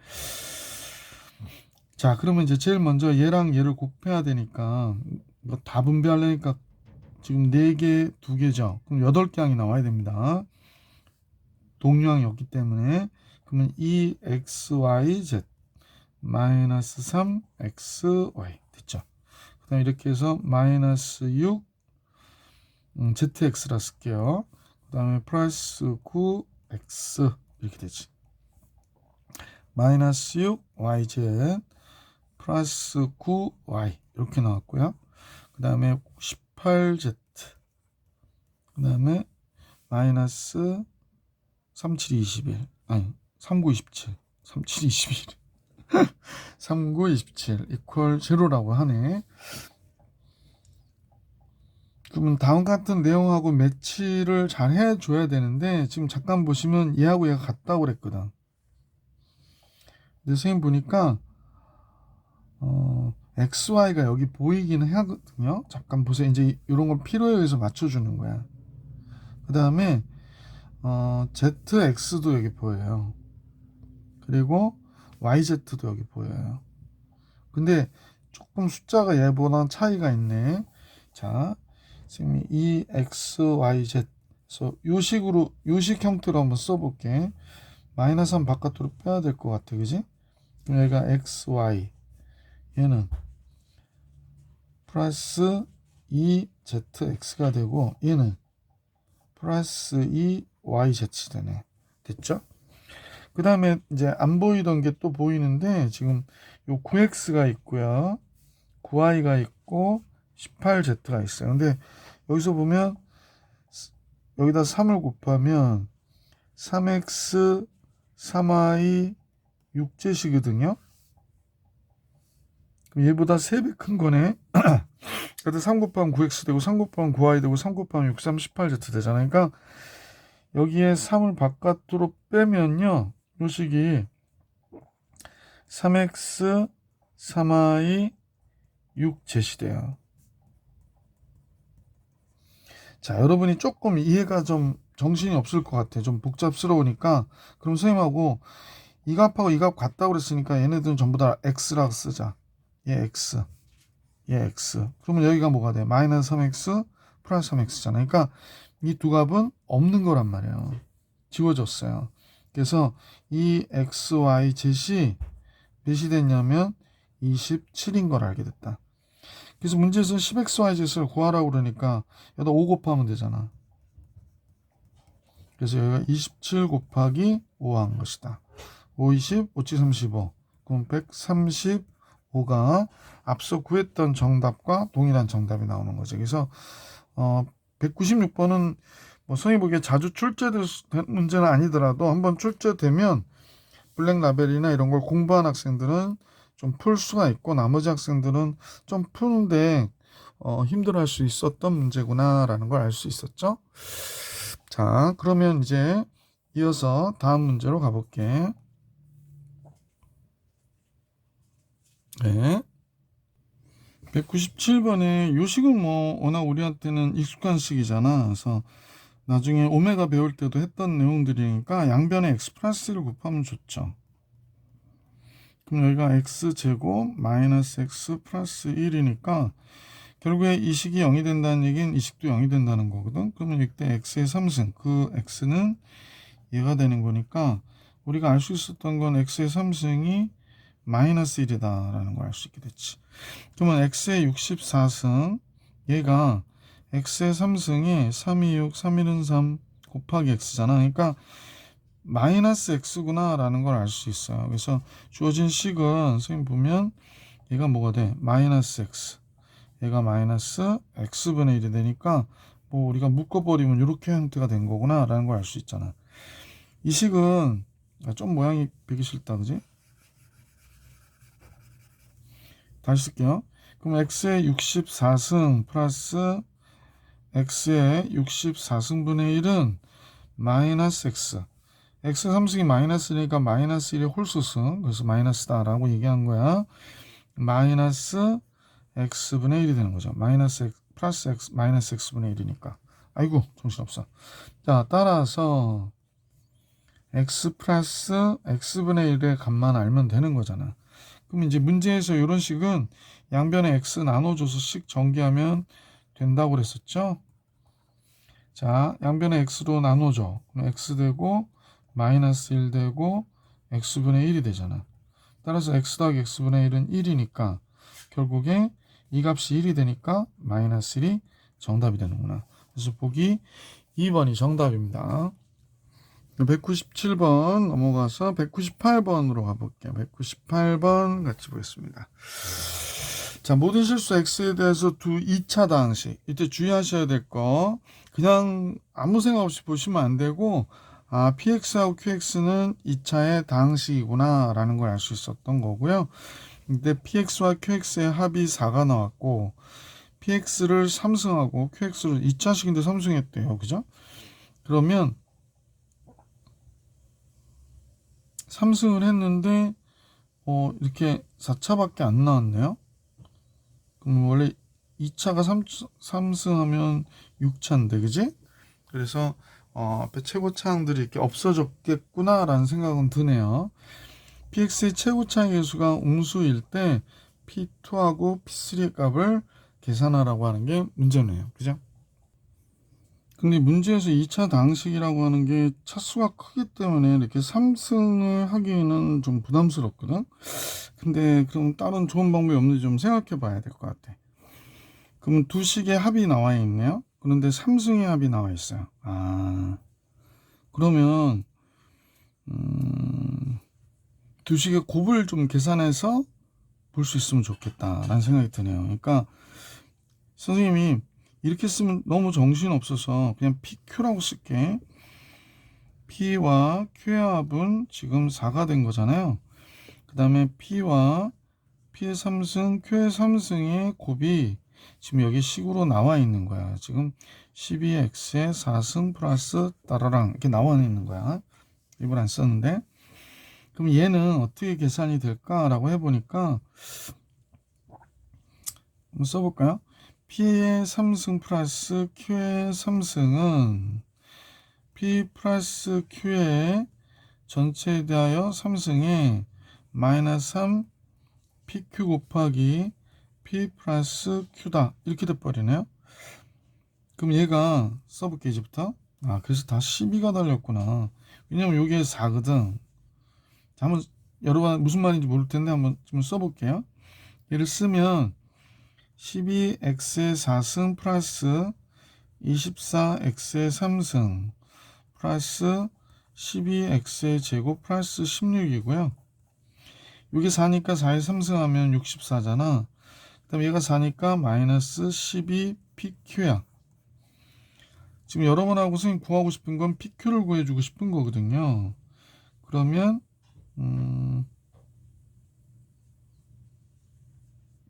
자, 그러면 이제 제일 먼저 얘랑 얘를 곱해야 되니까 이거 다 분배하려니까 지금 4개, 2개죠. 그럼 8개 항이 나와야 됩니다. 동류항이 없기 때문에. 그러면 2xyz 마이너스 3xy 됐죠. 그 다음에 이렇게 해서 마이너스 6 zx라 쓸게요. 그 다음에 플러스 9x 이렇게 되지. 마이너스 6 yz 플러스 9y 이렇게 나왔고요. 그 다음에 18z 그 다음에 마이너스 37, 21 아니 39, 27 37, 21 39, 27 이퀄 제로라고 하네. 그러면 다음 같은 내용하고 매치를 잘 해줘야 되는데 지금 잠깐 보시면 얘하고 얘가 같다고 그랬거든. 근데 선생님 보니까 XY가 여기 보이기는 하거든요. 잠깐 보세요. 이제 이런 걸 필요에 의해서 맞춰주는 거야. 그 다음에 ZX도 여기 보여요. 그리고 YZ도 여기 보여요. 근데 조금 숫자가 얘보다 차이가 있네. 자, 지금 이 XYZ 그래서 요식 형태로 한번 써볼게. 마이너스 3 바깥으로 빼야 될 것 같아, 그지? 그럼 여기가 x, y, 얘는 플러스 2zx가 되고 얘는 플러스 2yz 되네. 됐죠? 그 다음에 이제 안 보이던 게 또 보이는데 지금 요 9x가 있고요. 9y가 있고 18z가 있어요. 근데 여기서 보면 여기다 3을 곱하면 3x, 3y, 6z이거든요. 그럼 얘보다 3배 큰 거네. 그래도 3 곱하면 9x 되고 3 곱하면 9y 되고 3 곱하면 6, 3, 18z 되잖아요. 그러니까 여기에 3을 바깥으로 빼면요. 요 식이 3x, 3y, 6z이 돼요. 자, 여러분이 조금 이해가 좀 정신이 없을 것 같아요. 좀 복잡스러우니까 그럼 선생님하고 이 값하고 이 값 같다고 그랬으니까 얘네들은 전부 다 x라고 쓰자. 얘 x, 얘 x. 그러면 여기가 뭐가 돼? 마이너스 3x 플러스 3x잖아요. 그러니까 이 두 값은 없는 거란 말이에요. 지워졌어요. 그래서 이 x, y, z이 몇이 됐냐면 27인 걸 알게 됐다. 그래서 문제에서 10xyz를 구하라고 그러니까 여기다 5 곱하면 되잖아. 그래서 여기가 27 곱하기 5 한 것이다. 5, 20, 5치 35. 그럼 135가 앞서 구했던 정답과 동일한 정답이 나오는 거죠. 그래서 196번은 뭐 선생님 보기에 자주 출제된 문제는 아니더라도 한번 출제되면 블랙 라벨이나 이런 걸 공부한 학생들은 좀 풀 수가 있고 나머지 학생들은 좀 푸는데 힘들어할 수 있었던 문제구나라는 걸 알 수 있었죠. 자, 그러면 이제 이어서 다음 문제로 가볼게. 네. 197번에 요식은 뭐 워낙 우리한테는 익숙한 식이잖아. 그래서 나중에 오메가 배울 때도 했던 내용들이니까 양변에 x 플러스 1을 곱하면 좋죠. 그럼 여기가 x제곱 마이너스 x 플러스 1이니까 결국에 이 식이 0이 된다는 얘기는 이 식도 0이 된다는 거거든. 그러면 이때 x의 3승, 그 x는 얘가 되는 거니까 우리가 알 수 있었던 건 x의 3승이 마이너스 1이다 라는 걸 알 수 있게 됐지. 그러면 x의 64승, 얘가 x의 3승이 3, 2, 6, 3, 1은 3 곱하기 x잖아. 그러니까 마이너스 x구나 라는 걸 알 수 있어요. 그래서 주어진 식은 선생님 보면 얘가 뭐가 돼? 마이너스 x. 얘가 마이너스 x분의 1이 되니까 뭐 우리가 묶어버리면 이렇게 형태가 된 거구나 라는 걸 알 수 있잖아. 이 식은 좀 모양이 보기 싫다, 그지? 다시 쓸게요. 그럼 x의 64승 플러스 x의 64승분의 1은 마이너스 x. x 3승이 마이너스니까 마이너스 1의 홀수승. 그래서 마이너스다라고 얘기한 거야. 마이너스 x분의 1이 되는 거죠. 마이너스 x 플러스 x 마이너스 x분의 1이니까. 아이고 정신없어. 자, 따라서 x 플러스 x분의 1의 값만 알면 되는 거잖아. 그럼 이제 문제에서 이런 식은 양변에 x 나눠줘서 식 전개하면 된다고 그랬었죠. 자, 양변에 x로 나눠줘. 그럼 x 되고 마이너스 1 되고 x분의 1이 되잖아. 따라서 x 더하기 x분의 1은 1이니까 결국에 이 값이 1이 되니까 마이너스 1이 정답이 되는구나. 그래서 보기 2번이 정답입니다. 197번 넘어가서 198번으로 가볼게요. 198번 같이 보겠습니다. 자, 모든 실수 x에 대해서 2차 다항식. 이때 주의하셔야 될 거. 그냥 아무 생각 없이 보시면 안 되고, px하고 qx는 2차의 다항식이구나 라는 걸 알 수 있었던 거고요. 근데 px와 qx의 합이 4가 나왔고, px를 3승하고 qx를 2차식인데 3승했대요. 그죠? 그러면 3승을 했는데 이렇게 4차밖에 안 나왔네요. 그럼 원래 2차가 3승하면 6차인데 그지? 그래서 앞에 최고차항들이 이렇게 없어졌겠구나 라는 생각은 드네요. px의 최고차항 계수가 음수일 때 p2하고 p3의 값을 계산하라고 하는 게 문제네요. 그죠? 근데 문제에서 2차 당식이라고 하는 게 차수가 크기 때문에 이렇게 3승을 하기는 좀 부담스럽거든. 근데 그럼 다른 좋은 방법이 없는지 좀 생각해 봐야 될 것 같아. 그러면 두 식의 합이 나와 있네요. 그런데 3승의 합이 나와 있어요. 그러면 두 식의 곱을 좀 계산해서 볼 수 있으면 좋겠다라는 생각이 드네요. 그러니까 선생님이 이렇게 쓰면 너무 정신없어서 그냥 PQ라고 쓸게. P와 Q의 합은 지금 4가 된 거잖아요. 그 다음에 P와 P의 3승, Q의 3승의 곱이 지금 여기 식으로 나와 있는 거야. 지금 12x의 4승 플러스 따라랑 이렇게 나와 있는 거야. 일부러 안 썼는데. 그럼 얘는 어떻게 계산이 될까라고 해보니까 한번 써볼까요? P의 3승 플러스 Q의 3승은 P 플러스 Q의 전체에 대하여 3승에 마이너스 3 PQ 곱하기 P 플러스 Q다. 이렇게 돼버리네요. 그럼 얘가 써볼게 이제부터. 그래서 다 12가 달렸구나. 왜냐면 여기에 4거든. 한번 여러분 무슨 말인지 모를 텐데 한번 좀 써볼게요. 얘를 쓰면 12x의 4승 플러스 24x의 3승 플러스 12x의 제곱 플러스 16이고요. 여기 4니까 4에 3승하면 64잖아. 그 다음에 얘가 4니까 마이너스 12pq야. 지금 여러분하고 선생님 구하고 싶은 건 pq를 구해주고 싶은 거거든요. 그러면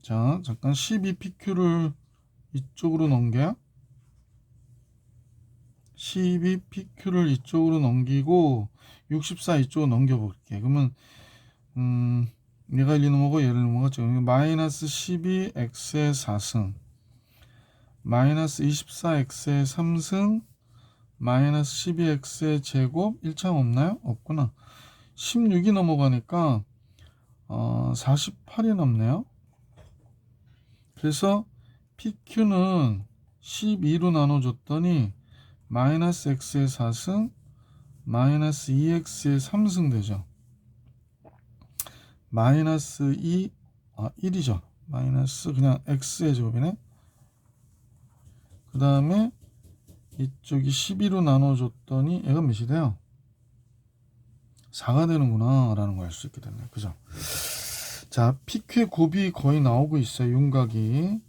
자 잠깐 12pq를 이쪽으로 넘겨요. 12pq를 이쪽으로 넘기고 64 이쪽으로 넘겨볼게. 그러면 얘가 1, 2 넘어가고 얘를 넘어갔죠. 마이너스 12x의 4승 마이너스 24x의 3승 마이너스 12x의 제곱 1참 없나요? 없구나. 16이 넘어가니까 48이 넘네요. 그래서 PQ는 12로 나눠줬더니 마이너스 x의 4승 마이너스 2x의 3승 되죠. 마이너스 2 1이죠. 마이너스 그냥 x의 제곱이네. 그 다음에 이쪽이 12로 나눠줬더니 얘가 몇이 돼요? 4가 되는구나 라는 걸 알 수 있게 됐네. 그죠? 자, PQ의 곱이 거의 나오고 있어요. 윤곽이.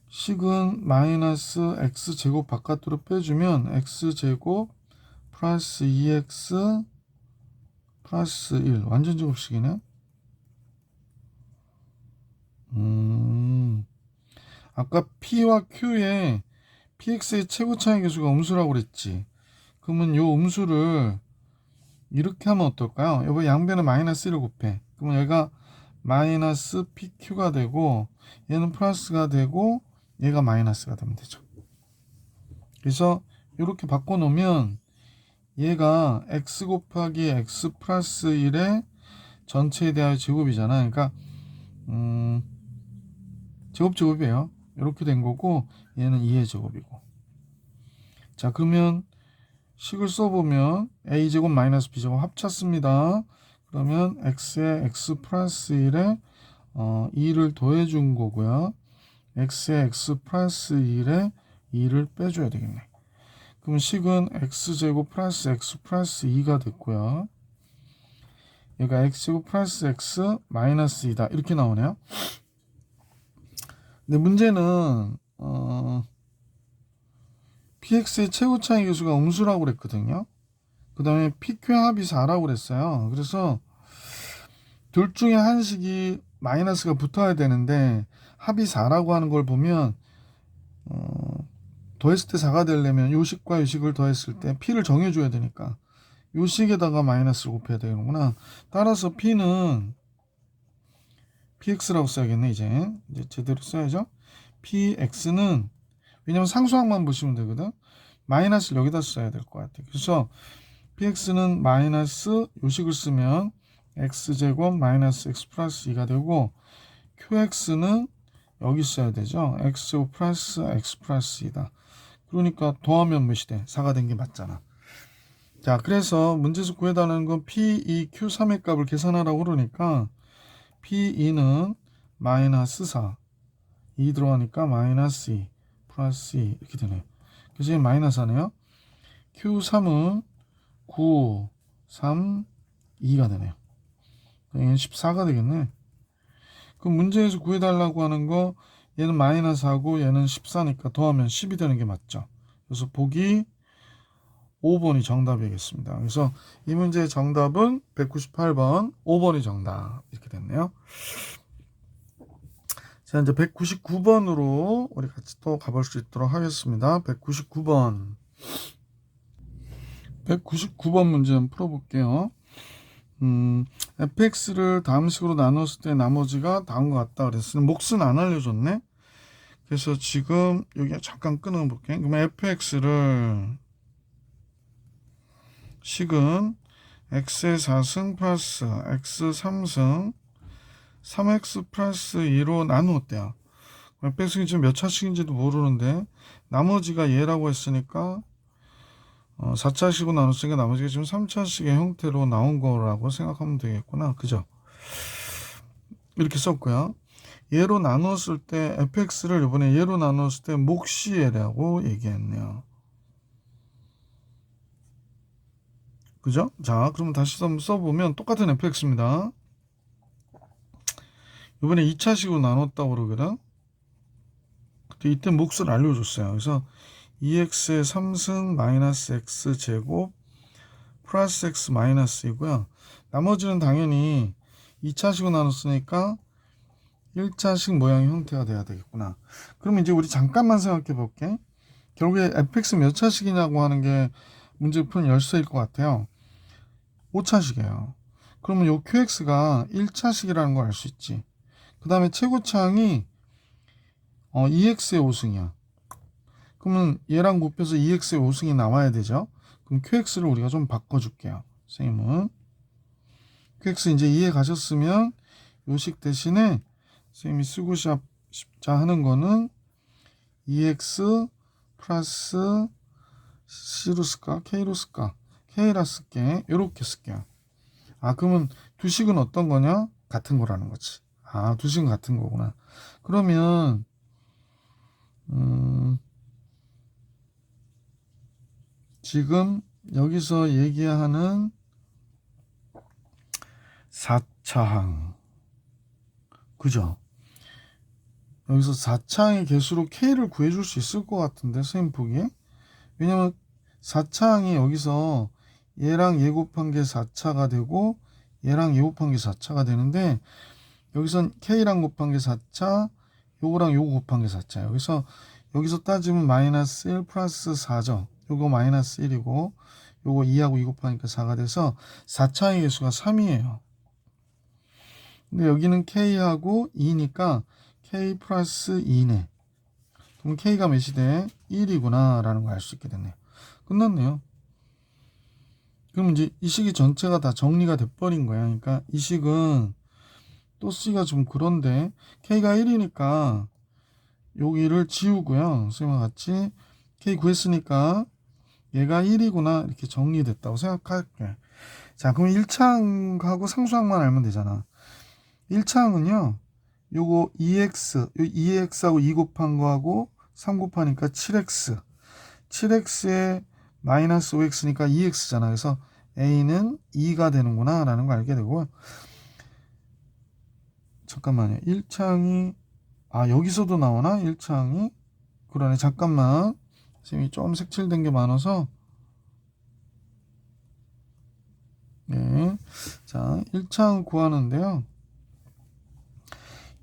식은 마이너스 x제곱 바깥으로 빼주면 x제곱 플러스 2x 플러스 1 완전 제곱식이네. 아까 P와 Q의 PX의 최고차의 계수가 음수라고 그랬지. 그러면 요 음수를 이렇게 하면 어떨까요? 여보 양변에 마이너스 1을 곱해. 그러면 얘가 마이너스 PQ가 되고 얘는 플러스가 되고 얘가 마이너스가 되면 되죠. 그래서 이렇게 바꿔놓으면 얘가 x 곱하기 x 플러스 1의 전체에 대하여 제곱이잖아. 그러니까 제곱이에요. 이렇게 된 거고 얘는 2의 제곱이고. 자 그러면 식을 써보면 a제곱 마이너스 b제곱 합쳤습니다. 그러면 x에 x 플러스 1에 2를 더해준 거고요. x에 x 플러스 1에 2를 빼줘야 되겠네. 그럼 식은 x제곱 플러스 x 플러스 2가 됐고요. 얘가 x제곱 플러스 x 마이너스 2다. 이렇게 나오네요. 근데 문제는 px의 최고차의 계수가 음수라고 그랬거든요. 그 다음에 pq 합이 4라고 그랬어요. 그래서 둘 중에 한 식이 마이너스가 붙어야 되는데 합이 4라고 하는 걸 보면 더했을 때 4가 되려면 요 식과 요 식을 더했을 때 p를 정해줘야 되니까 요 식에다가 마이너스를 곱해야 되는구나. 따라서 p는 px라고 써야겠네. 이제 제대로 써야죠. px는 왜냐면 상수항만 보시면 되거든. 마이너스를 여기다 써야 될 것 같아. 그래서 px는 마이너스 요식을 쓰면 x제곱 마이너스 x 플러스 2가 되고 qx는 여기 써야 되죠. x제곱 플러스 x 플러스 2다. 그러니까 더하면 몇이 돼? 4가 된 게 맞잖아. 자, 그래서 문제에서 구해달라는 건 P2, Q3의 값을 계산하라고 그러니까 P2는 마이너스 4, 2 들어가니까 마이너스 2, 플러스 2 이렇게 되네요. 그래서 마이너스 하네요. Q3은 9, 3, 2가 되네요. 얘는 14가 되겠네. 그럼 문제에서 구해달라고 하는 거 얘는 마이너스하고 얘는 14니까 더하면 10이 되는 게 맞죠. 그래서 보기 5번이 정답이겠습니다. 그래서 이 문제의 정답은 198번, 5번이 정답 이렇게 됐네요. 자, 이제 199번으로 우리 같이 또 가볼 수 있도록 하겠습니다. 199번. 199번 문제 한번 풀어볼게요. fx를 다음식으로 나눴을 때 나머지가 다음과 같다 그랬으니 몫은 안 알려줬네. 그래서 지금 여기 잠깐 끊어볼게. 그러면 fx를 식은 x의 4승 플러스 x 3승 3x 플러스 2로 나누었대요. fx가 지금 몇 차식인지도 모르는데 나머지가 얘라고 했으니까 4차식으로 나눴으니까 나머지가 지금 3차식의 형태로 나온 거라고 생각하면 되겠구나. 그죠? 이렇게 썼고요. 얘로 나눴을 때 fx를 이번에 얘로 나눴을 때 몫이 얘라고 얘기했네요. 그죠? 자, 그럼 다시 한번 써보면 똑같은 fx입니다. 이번에 2차식으로 나눴다고 그러거든. 근데 이때 몫을 알려줬어요. 그래서 2x의 3승 마이너스 x 제곱 플러스 x 마이너스 이고요. 나머지는 당연히 2차식으로 나눴으니까 1차식 모양의 형태가 돼야 되겠구나. 그럼 이제 우리 잠깐만 생각해 볼게. 결국에 fx 몇 차식이냐고 하는 게 문제 푸는 열쇠일 것 같아요. 5차식이에요. 그러면 요 qx가 1차식이라는 걸 알 수 있지. 그 다음에 최고차항이 2x의 5승이야. 그러면 얘랑 곱해서 2x의 5승이 나와야 되죠. 그럼 qx를 우리가 좀 바꿔줄게요. 선생님은 qx 이제 이해 가셨으면 요식 대신에 선생님이 쓰고 싶자 하는 거는 2x 플러스 c로 쓸까? k로 쓸까? k라 쓸게. 이렇게 쓸게요. 아, 그러면 두식은 어떤 거냐? 같은 거라는 거지. 아, 두식은 같은 거구나. 그러면 지금 여기서 얘기하는 4차항 그죠? 여기서 4차항의 개수로 K를 구해줄 수 있을 것 같은데 선생님 보기에. 왜냐면 4차항이 여기서 얘랑 얘 곱한 게 4차가 되고 얘랑 얘 곱한 게 4차가 되는데 여기선 K랑 곱한 게 4차 요거랑 요거 곱한 게 4차예요. 여기서 따지면 마이너스 1 플러스 4죠. 요거 마이너스 1이고 요거 2하고 2 곱하니까 4가 돼서 4차의 개수가 3이에요. 근데 여기는 K하고 2니까 K 플러스 2네. 그럼 K가 몇이 돼? 1이구나 라는 걸 알 수 있게 됐네요. 끝났네요. 그럼 이제 이 식이 전체가 다 정리가 돼버린 거야. 그러니까 이 식은 또 C가 좀 그런데 K가 1이니까 여기를 지우고요. 선생님과 같이 K 구했으니까 얘가 1이구나 이렇게 정리됐다고 생각할게. 자, 그럼 1차항하고 상수항만 알면 되잖아. 1차항은요. 요거 2x, 요 2x하고 2 곱한 거하고 3 곱하니까 7x. 7x에 마이너스 5x니까 2x잖아. 그래서 a는 2가 되는구나 라는 걸 알게 되고. 잠깐만요. 1차항이 여기서도 나오나? 1차항이? 그러네. 잠깐만. 선생님이 좀 색칠된 게 많아서. 네. 자, 1차항 구하는데요.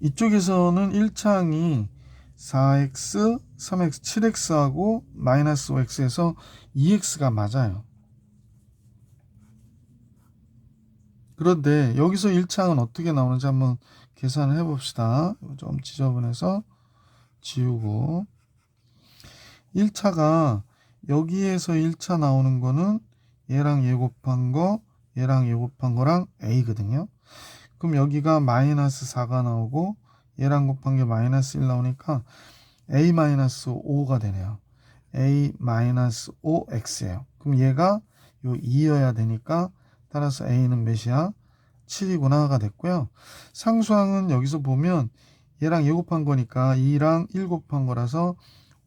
이쪽에서는 1차항이 4x, 3x, 7x하고 마이너스 5x에서 2x가 맞아요. 그런데 여기서 1차항은 어떻게 나오는지 한번 계산을 해봅시다. 좀 지저분해서 지우고 1차가 여기에서 1차 나오는 거는 얘랑 얘 곱한 거, 얘랑 얘 곱한 거랑 a거든요. 그럼 여기가 마이너스 4가 나오고 얘랑 곱한 게 마이너스 1 나오니까 a 마이너스 5가 되네요. a 마이너스 5x예요. 그럼 얘가 요 2여야 되니까 따라서 a는 몇이야? 7이구나가 됐고요. 상수항은 여기서 보면 얘랑 얘 곱한 거니까 2랑 1 곱한 거라서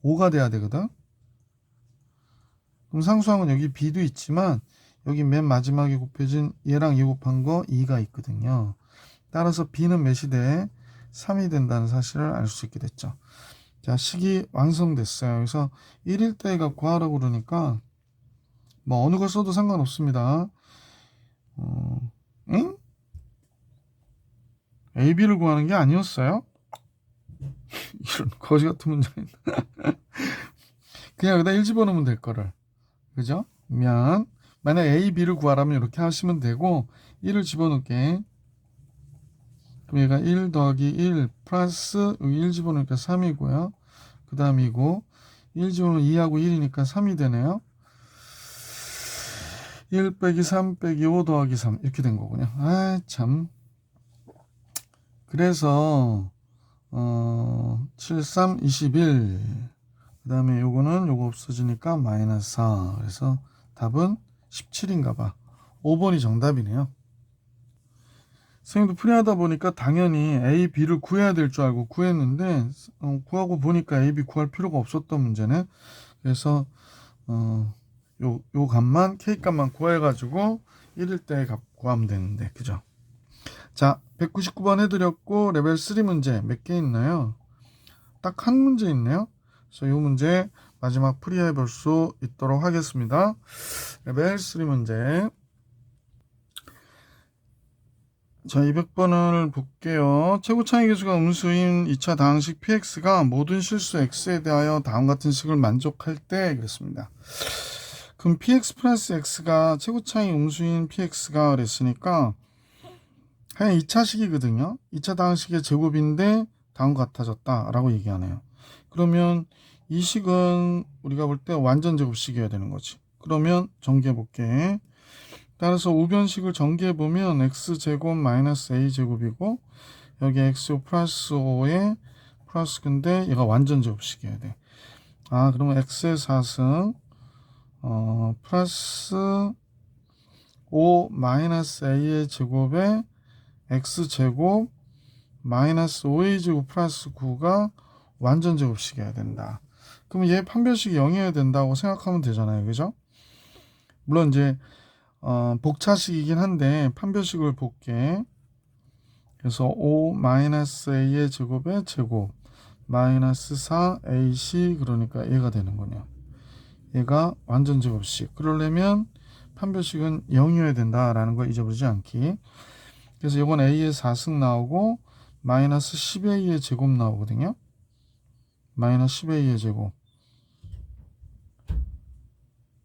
5가 돼야 되거든. 그럼 상수항은 여기 b도 있지만 여기 맨 마지막에 곱해진 얘랑 얘 곱한 거 2가 있거든요. 따라서 b는 몇이 돼? 3이 된다는 사실을 알 수 있게 됐죠. 자, 식이 완성됐어요. 그래서 1일 때 값 구하라고 그러니까 뭐 어느 걸 써도 상관없습니다. 응? AB를 구하는 게 아니었어요? 이런 거지 같은 문장이 그냥 여기다 1 집어넣으면 될 거를. 그죠? 만약 A, B를 구하라면 이렇게 하시면 되고 1을 집어넣게. 그럼 얘가 1 더하기 1 플러스 여기 1 집어넣으니까 3이고요. 그 다음이고 1 집어넣으면 2하고 1이니까 3이 되네요. 1 빼기 3 빼기 5 더하기 3 이렇게 된 거군요. 아 참. 그래서 7, 3, 21. 그 다음에 요거는 요거 없어지니까 마이너스 4. 그래서 답은 17인가 봐. 5번이 정답이네요. 선생님도 풀이하다 보니까 당연히 A, B를 구해야 될 줄 알고 구했는데 구하고 보니까 A, B 구할 필요가 없었던 문제네. 그래서 요 값만 K 값만 구해가지고 1일 때 값 구하면 되는데 그죠? 자, 199번 해드렸고 레벨 3 문제 몇 개 있나요? 딱 한 문제 있네요. 그래서 이 문제 마지막 풀이해 볼 수 있도록 하겠습니다. 레벨 3 문제. 자, 200번을 볼게요. 최고 차이 계수가 음수인 2차 다항식 px가 모든 실수 x에 대하여 다음 같은 식을 만족할 때 그랬습니다. 그럼 px 플러스 x가 최고 차이 음수인 px가 그랬으니까 그냥 2차식이거든요. 2차 다항식의 제곱인데 다음과 같아졌다 라고 얘기하네요. 그러면 이 식은 우리가 볼 때 완전 제곱식이어야 되는 거지. 그러면 전개해 볼게. 따라서 우변식을 전개해 보면 x제곱 마이너스 a제곱이고 여기 x 플러스 5에 플러스 근데 얘가 완전 제곱식이어야 돼. 아 그러면 x의 4승 플러스 5 마이너스 a의 제곱에 x제곱 마이너스 5a 제곱 플러스 9가 완전 제곱식이어야 된다. 그럼 얘 판별식이 0이어야 된다고 생각하면 되잖아요. 그죠? 물론 이제 복차식이긴 한데 판별식을 볼게. 그래서 5 마이너스 a의 제곱의 제곱 마이너스 4ac 그러니까 얘가 되는 거냐. 얘가 완전 제곱식. 그러려면 판별식은 0이어야 된다라는 걸 잊어버리지 않기. 그래서 이건 a의 4승 나오고 마이너스 10a의 제곱 나오거든요. 마이너스 10a의 제곱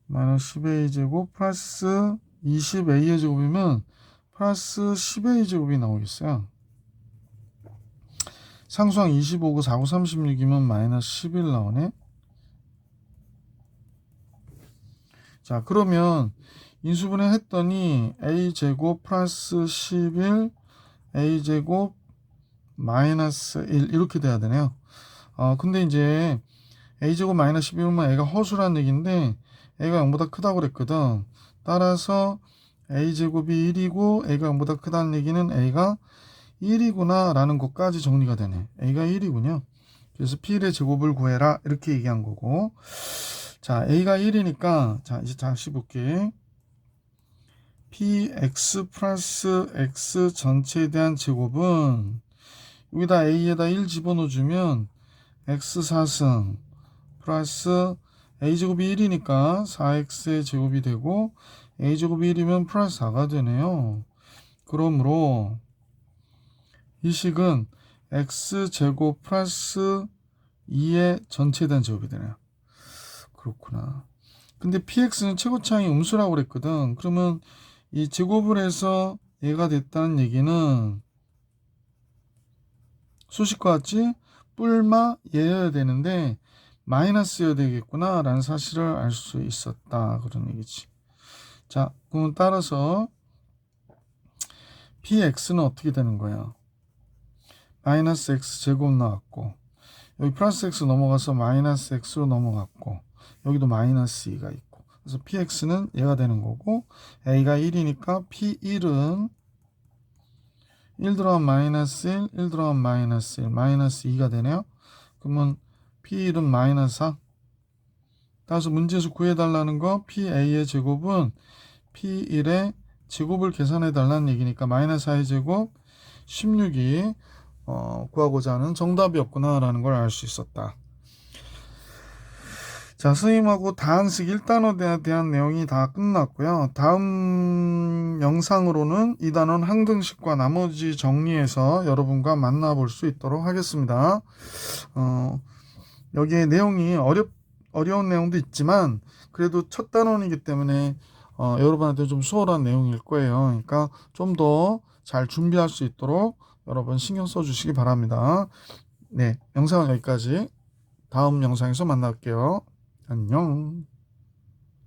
마이너스 10a 제곱 플러스 20a의 제곱이면 플러스 10a 제곱이 나오겠어요. 상수항 25고 4고 36이면 마이너스 11 나오네. 자 그러면 인수분해 했더니 a제곱 플러스 11 a제곱 마이너스 1 이렇게 돼야 되네요. 근데 이제 a제곱 마이너스 11면 a가 허수란 얘기인데 a가 0보다 크다고 그랬거든. 따라서 a제곱이 1이고 a가 0보다 크다는 얘기는 a가 1이구나 라는 것까지 정리가 되네. a가 1이군요. 그래서 P1의 제곱을 구해라 이렇게 얘기한 거고. 자 a가 1이니까 자 이제 다시 볼게. px 플러스 x 전체에 대한 제곱은 여기다 a에다 1 집어넣어주면 x 4승 플러스 a제곱이 1이니까 4x의 제곱이 되고 a제곱이 1이면 플러스 4가 되네요. 그러므로 이 식은 x제곱 플러스 2의 전체에 대한 제곱이 되네요. 그렇구나. 근데 px는 최고차항이 음수라고 그랬거든. 그러면 이 제곱을 해서 얘가 됐다는 얘기는 수식과 같이 뿔마 얘여야 되는데 마이너스여야 되겠구나 라는 사실을 알 수 있었다 그런 얘기지. 자 그럼 따라서 px는 어떻게 되는 거야? 마이너스 x 제곱 나왔고 여기 플러스 x 넘어가서 마이너스 x로 넘어갔고 여기도 마이너스 2가 있고, 그래서 px는 얘가 되는 거고, a가 1이니까 p1은 1 들어간 마이너스 1, 1 들어간 마이너스 1, 마이너스 2가 되네요. 그러면 p1은 마이너스 4. 따라서 문제에서 구해달라는 거 pa의 제곱은 p1의 제곱을 계산해 달라는 얘기니까 마이너스 4의 제곱 16이 구하고자 하는 정답이었구나 라는 걸 알 수 있었다. 자, 선생님하고 다항식 1단원에 대한 내용이 다 끝났고요. 다음 영상으로는 이 단원 항등식과 나머지 정리해서 여러분과 만나볼 수 있도록 하겠습니다. 여기에 내용이 어려운 내용도 있지만 그래도 첫 단원이기 때문에 여러분한테 좀 수월한 내용일 거예요. 그러니까 좀 더 잘 준비할 수 있도록 여러분 신경 써주시기 바랍니다. 네, 영상은 여기까지. 다음 영상에서 만날게요. 안녕.